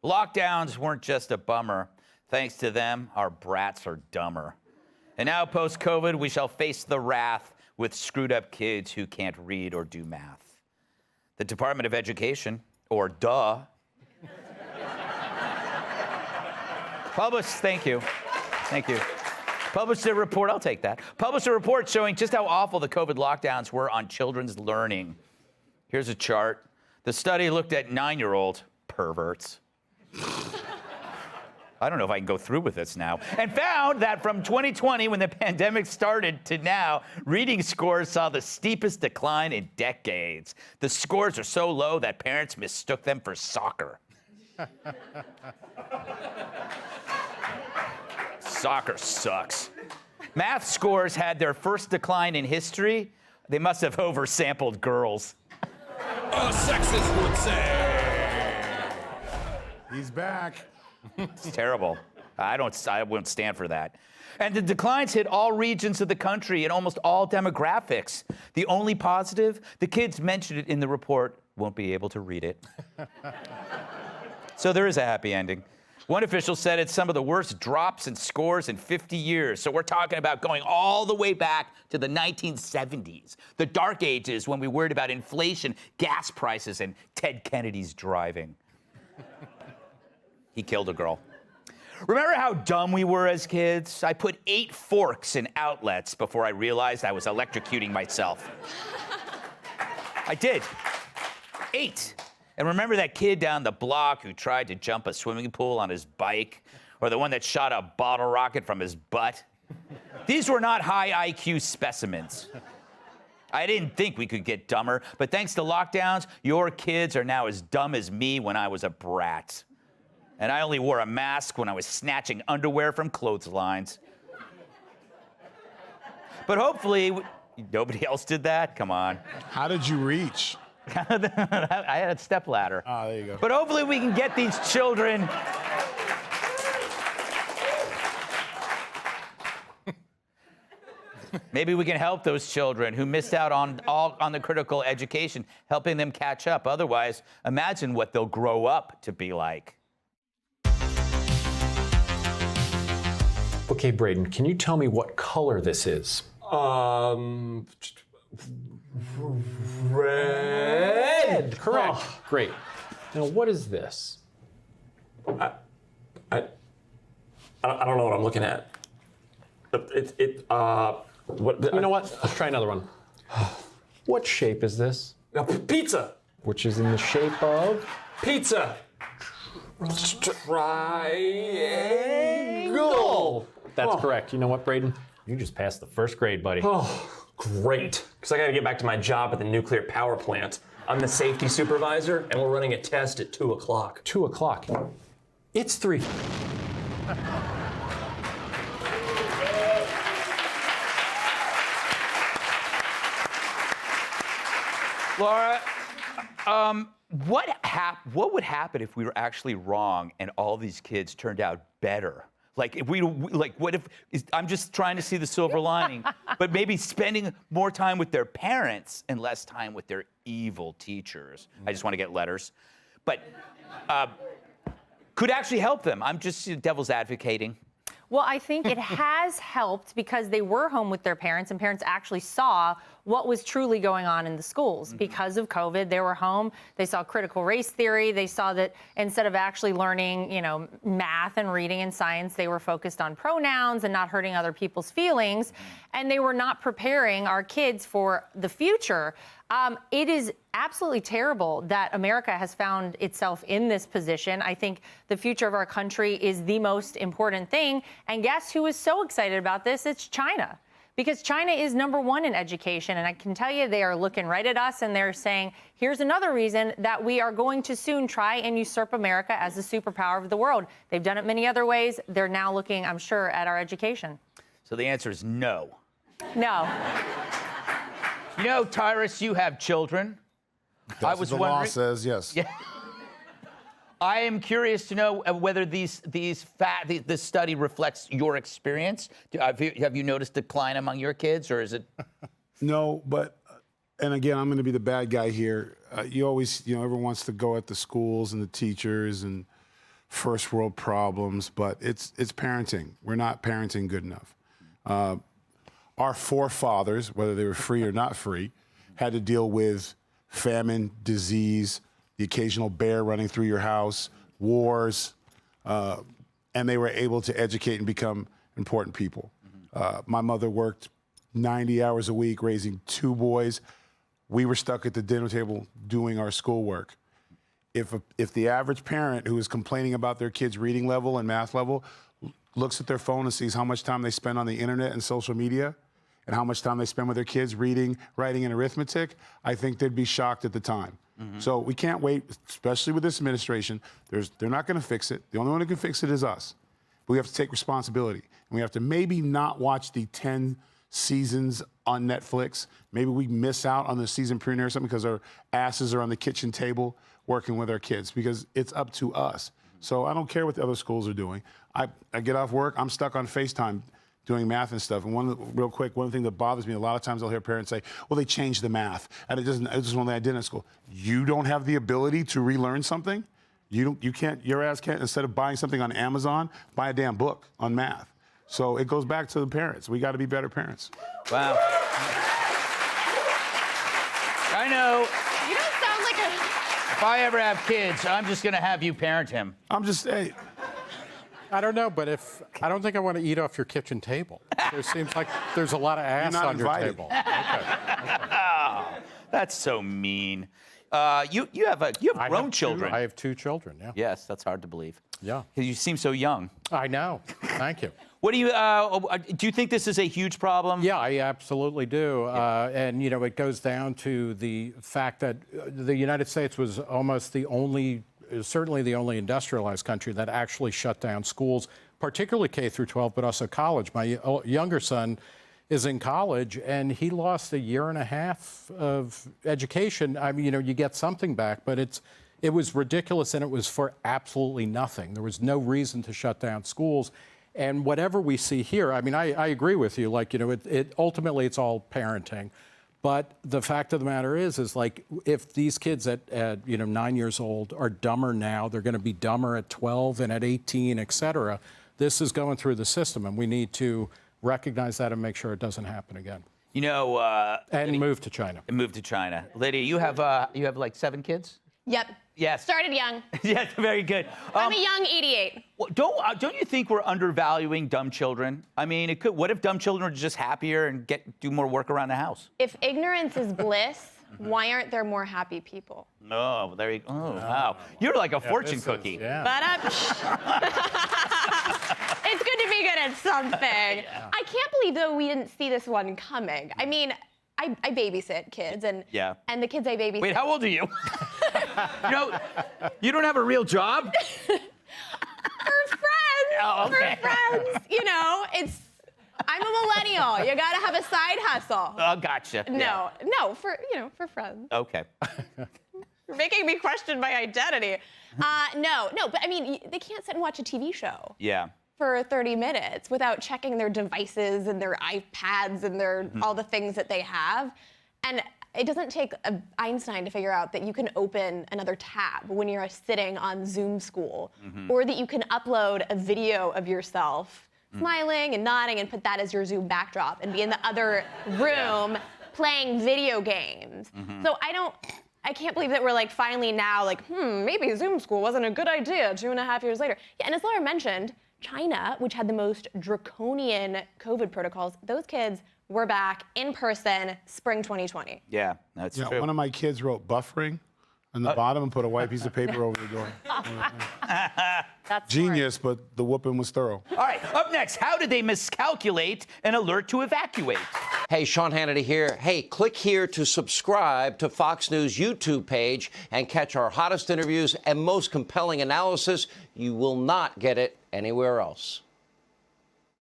Lockdowns weren't just a bummer. Thanks to them, our brats are dumber. And now, post-COVID, we shall face the wrath with screwed-up kids who can't read or do math. The Department of Education, or DUH, thank you, published a report, I'll take that, published a report showing just how awful the COVID lockdowns were on children's learning. Here's a chart. The study looked at 9-year-old perverts. I don't know if I can go through with this now. And found that from 2020, when the pandemic started, to now, reading scores saw the steepest decline in decades. The scores are so low that parents mistook them for soccer. Soccer sucks. Math scores had their first decline in history. They must have oversampled girls. A sexist would say. He's back. It's terrible. I wouldn't stand for that. And the declines hit all regions of the country and almost all demographics. The only positive, the kids mentioned it in the report, won't be able to read it. So there is a happy ending. One official said it's some of the worst drops in scores in 50 years. So we're talking about going all the way back to the 1970s, the dark ages when we worried about inflation, gas prices, and Ted Kennedy's driving. He killed a girl. Remember how dumb we were as kids? I put 8 forks in outlets before I realized I was electrocuting myself. I did. 8. And remember that kid down the block who tried to jump a swimming pool on his bike? Or the one that shot a bottle rocket from his butt? These were not high IQ specimens. I didn't think we could get dumber, but thanks to lockdowns, your kids are now as dumb as me when I was a brat. And I only wore a mask when I was snatching underwear from clotheslines. But hopefully, nobody else did that? Come on. How did you reach? I had a stepladder. Ah, there you go. But hopefully we can get these children. Maybe we can help those children who missed out on the critical education, helping them catch up. Otherwise, imagine what they'll grow up to be like. Okay, Braden, can you tell me what color this is? Red. Correct. Oh. Great. Now, what is this? I don't know what I'm looking at. What? You know what? Let's try another one. What shape is this? Pizza. Which is in the shape of? Pizza. Triangle. That's correct. You know what, Braden? You just passed the first grade, buddy. Oh, great. Because I got to get back to my job at the nuclear power plant. I'm the safety supervisor, and we're running a test at 2 o'clock. 2 o'clock. It's 3. Laura, what would happen if we were actually wrong and all these kids turned out better? Like, I'm just trying to see the silver lining, but maybe spending more time with their parents and less time with their evil teachers. I just want to get letters. But could actually help them. I'm just devil's advocating. Well, I think it has helped because they were home with their parents and parents actually saw what was truly going on in the schools. Because of COVID, they were home. They saw critical race theory. They saw that instead of actually learning, math and reading and science, they were focused on pronouns and not hurting other people's feelings. And they were not preparing our kids for the future. It is absolutely terrible that America has found itself in this position. I think the future of our country is the most important thing. And guess who is so excited about this? It's China. Because China is #1 in education. And I can tell you they are looking right at us and they're saying, here's another reason that we are going to soon try and usurp America as the superpower of the world. They've done it many other ways. They're now looking, I'm sure, at our education. So the answer is no. No. Tyrus, you have children. That's what the law says, yes. Yeah. I am curious to know whether this study reflects your experience. Have you noticed decline among your kids, or is it? No, but, and again, I'm going to be the bad guy here. You always, everyone wants to go at the schools and the teachers and first world problems, but it's parenting. We're not parenting good enough. Our forefathers, whether they were free or not free, had to deal with famine, disease, the occasional bear running through your house, wars, and they were able to educate and become important people. My mother worked 90 hours a week raising 2 boys. We were stuck at the dinner table doing our schoolwork. If the average parent who is complaining about their kid's reading level and math level looks at their phone and sees how much time they spend on the internet and social media and how much time they spend with their kids reading, writing, and arithmetic, I think they'd be shocked at the time. So we can't wait, especially with this administration. They're not going to fix it. The only one who can fix it is us. But we have to take responsibility. And we have to maybe not watch the 10 seasons on Netflix. Maybe we miss out on the season premiere or something because our asses are on the kitchen table working with our kids, because it's up to us. So I don't care what the other schools are doing. I get off work, I'm stuck on FaceTime doing math and stuff. And real quick, one thing that bothers me, a lot of times I'll hear parents say, well, they changed the math. And it's just one that I did in school. You don't have the ability to relearn something? You can't, your ass can't, instead of buying something on Amazon, buy a damn book on math. So it goes back to the parents. We got to be better parents. Wow. I know. You don't sound like a... If I ever have kids, I'm just going to have you parent him. Hey. I don't know, but I don't think I want to eat off your kitchen table. There seems like there's a lot of ass not on invited. your table. Okay. That's so mean. You have grown children. I have 2 children, yeah. Yes, that's hard to believe. Yeah. You seem so young. I know. Thank you. What do you think this is a huge problem? Yeah, I absolutely do. And, you know, it goes down to the fact that the United States was almost certainly the only industrialized country that actually shut down schools, particularly K through 12, but also college. My younger son is in college, and he lost a year and a half of education. I mean, you know, you get something back, but it was ridiculous, and it was for absolutely nothing. There was no reason to shut down schools. And whatever we see here, I mean, I agree with you. Like, you know, ultimately it's all parenting. But the fact of the matter is like, if these kids at 9 years old are dumber now, they're going to be dumber at 12 and at 18, et cetera. This is going through the system, and we need to recognize that and make sure it doesn't happen again. You know, and move to China. Move to China. Lydia, you have like 7 kids? Yep. Yes. Started young. Yes, very good. I'm a young 88. Don't you think we're undervaluing dumb children? I mean, what if dumb children are just happier and do more work around the house? If ignorance is bliss, why aren't there more happy people? Oh, there you go. Oh, wow. You're like a fortune cookie. But it's good to be good at something. I can't believe, though, we didn't see this one coming. I mean, I babysit kids, and the kids I babysit... Wait, how old are you? You don't have a real job? For friends. Oh, okay. For friends. You know, I'm a millennial. You gotta have a side hustle. Oh, gotcha. No, for friends. Okay. You're making me question my identity. No, but I mean, they can't sit and watch a TV show. Yeah. For 30 minutes without checking their devices and their iPads and their all the things that they have. And it doesn't take Einstein to figure out that you can open another tab when you're sitting on Zoom school, or that you can upload a video of yourself smiling and nodding and put that as your Zoom backdrop and be in the other room playing video games. So I can't believe that we're like finally now like, maybe Zoom school wasn't a good idea 2.5 years later. Yeah, and as Laura mentioned, China, which had the most draconian COVID protocols, those kids were back in person spring 2020. Yeah, that's true. One of my kids wrote buffering on the bottom and put a white piece of paper over the door. That's Genius, but the whooping was thorough. All right, up next, how did they miscalculate an alert to evacuate? Hey, Sean Hannity here. Hey, click here to subscribe to Fox News YouTube page and catch our hottest interviews and most compelling analysis. You will not get it anywhere else.